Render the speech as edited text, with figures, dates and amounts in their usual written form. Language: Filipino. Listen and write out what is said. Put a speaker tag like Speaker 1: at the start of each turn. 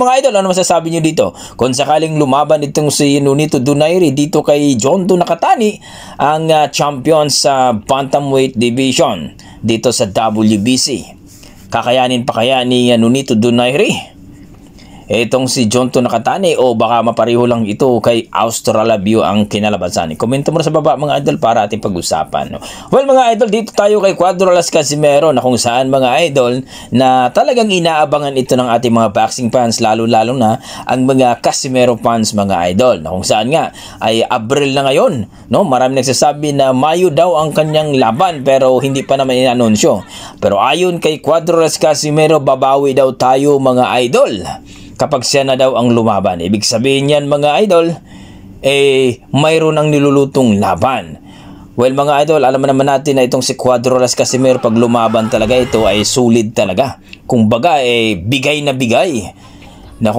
Speaker 1: mga idol, ano masasabi nyo dito? Kung sakaling lumaban itong si Nonito Donaire dito kay Jonto Nakatani, ang champion sa Bantamweight Division dito sa WBC. Kakayanin pa kaya ni Nonito Donaire itong si Jonto Nakatani o baka mapareho lang ito kay Australabio ang kinalabasan? Komento mo na sa baba mga idol para ating pag-usapan. Well mga idol, dito tayo kay Cuadro Las Casimero na kung saan mga idol na talagang inaabangan ito ng ating mga boxing fans, lalo-lalo na ang mga Casimero fans mga idol, na kung saan nga ay Abril na ngayon, no? Marami nagsasabi na Mayo daw ang kanyang laban pero hindi pa naman inanunsyo. Pero ayon kay Cuadro Las Casimero, babawi daw tayo mga idol kapag siya na daw ang lumaban. Ibig sabihin yan mga idol, mayroon ang nilulutong laban. Well mga idol, alam naman natin na itong si Cuadro Las Casimero pag lumaban talaga ito ay sulit talaga. Kung baga bigay na bigay